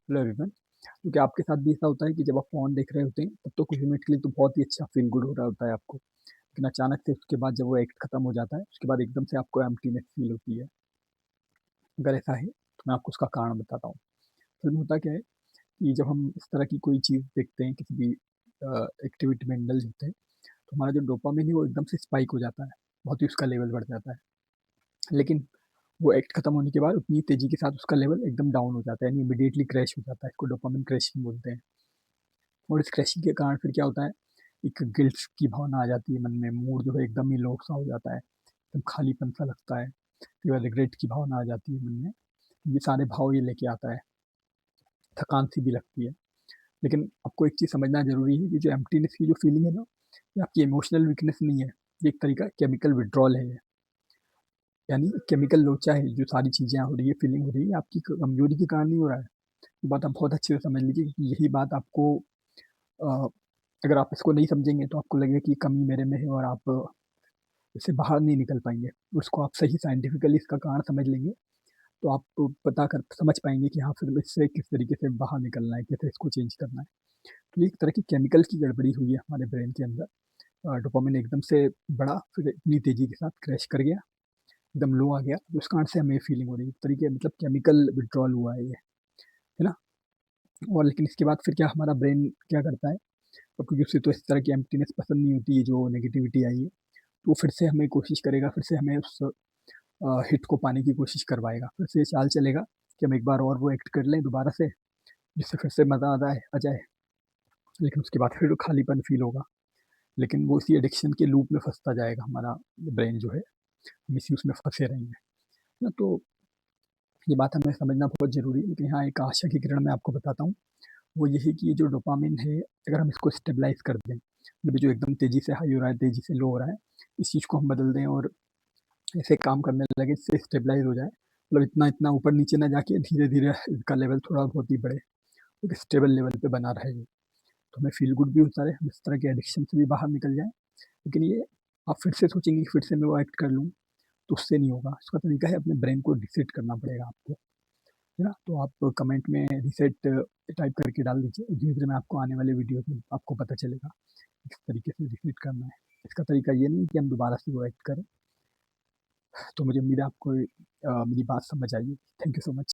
Hello everyone. क्योंकि आपके साथ भी ऐसा होता है कि जब आप फ़ोन देख रहे होते हैं, तब तो कुछ मिनट के लिए तो बहुत ही अच्छा फ़ील गुड हो रहा होता है आपको। लेकिन अचानक से उसके बाद जब वो एक्ट खत्म हो जाता है, उसके बाद एकदम से आपको एम्प्टीनेस फ़ील होती है। अगर ऐसा है, तो मैं आपको उसका कारण बताता हूँ। असल में होता क्या है कि जब हम इस तरह की कोई चीज़ देखते हैं, किसी भी एक्टिविटी में इंडल्ज होते हैं, तो हमारा जो डोपामाइन है वो एकदम से स्पाइक हो जाता है, बहुत ही उसका लेवल बढ़ जाता है। लेकिन वो एक्ट खत्म होने के बाद उतनी तेज़ी के साथ उसका लेवल एकदम डाउन हो जाता है, यानी इमीडिएटली क्रैश हो जाता है। इसको डोपामाइन क्रैशिंग बोलते हैं। और इस क्रैशिंग के कारण फिर क्या होता है, एक गिल्ट की भावना आ जाती है मन में, मूड जो है एकदम ही लो सा हो जाता है, एकदम खालीपन सा लगता है। कई बार रिग्रेट की भावना आ जाती है मन में। ये सारे भाव ये लेके आता है, थकान सी भी लगती है। लेकिन आपको एक चीज़ समझना ज़रूरी है कि जो एम्प्टीनेस की जो फीलिंग है ना, ये आपकी इमोशनल वीकनेस नहीं है, ये एक तरीका केमिकल विथड्रॉल है ये। यानी केमिकल लोचा है, जो सारी चीज़ें हो रही है, फीलिंग हो रही है, आपकी कमज़ोरी के कारण नहीं हो रहा है। ये बात आप बहुत अच्छे से समझ लीजिए, क्योंकि यही बात आपको अ, अगर आप इसको नहीं समझेंगे तो आपको लगेगा कि कमी मेरे में है और आप इससे बाहर नहीं निकल पाएँगे। उसको आप सही साइंटिफिकली इसका कारण समझ लेंगे, तो आप पता कर समझ पाएँगे कि हाँ, फिर इससे किस तरीके से बाहर निकलना है, कैसे इसको चेंज करना है। तो ये एक तरह की केमिकल की गड़बड़ी हुई है हमारे ब्रेन के अंदर। डोपामाइन एकदम से बढ़ा, फिर इतनी तेज़ी के साथ क्रैश कर गया, एकदम लो आ गया, तो उस कारण से हमें ये फीलिंग हो रही है। एक तरीके मतलब केमिकल विथड्रॉल हुआ है ये, है ना? और लेकिन इसके बाद फिर क्या हमारा ब्रेन क्या करता है, अब क्योंकि उसे तो इस तरह की एम्प्टीनेस पसंद नहीं होती है, जो नेगेटिविटी आई है, तो वो फिर से हमें कोशिश करेगा, फिर से हमें उस हिट को पाने की कोशिश करवाएगा। फिर से ये चाल चलेगा कि हम एक बार और वो एक्ट कर लें दोबारा से, जिससे फिर से मज़ा आ जाए, लेकिन उसके बाद फिर खालीपन फ़ील होगा। लेकिन वो इसी एडिक्शन के लूप में फँसता जाएगा हमारा ब्रेन जो है, हम इसी उसमें फँसे रहेंगे। ना तो ये बात हमें समझना बहुत ज़रूरी है, लेकिन हाँ, एक आशा की किरण मैं आपको बताता हूँ, वो ये है कि ये जो डोपामाइन है, अगर हम इसको स्टेबलाइज़ कर दें, अभी जो एकदम तेज़ी से हाई हो रहा है, तेज़ी से लो हो रहा है, इस चीज़ को हम बदल दें और ऐसे काम करने लगे, इससे स्टेबलाइज़ हो जाए। मतलब इतना ऊपर-नीचे ना जाके धीरे-धीरे इसका लेवल थोड़ा बहुत ही बढ़े, एक स्टेबल लेवल पे बना रहे ये। तो हमें फ़ील गुड भी होता रहे, हम इस तरह के एडिक्शन से भी बाहर निकल जाएँ। लेकिन ये आप फिर से सोचेंगे कि फिर से मैं वो एक्ट कर लूँ, तो उससे नहीं होगा। इसका तरीका है अपने ब्रेन को रीसेट करना पड़ेगा आपको, है ना? तो आप कमेंट में रीसेट टाइप करके डाल दीजिए, धीरे-धीरे मैं आपको आने वाले वीडियोज़ में आपको पता चलेगा, किस तरीके से रीसेट करना है। इसका तरीका ये नहीं कि हम दोबारा से वो एक्ट करें। तो मुझे उम्मीद है आपको मेरी बात समझ आई है। Thank you so much.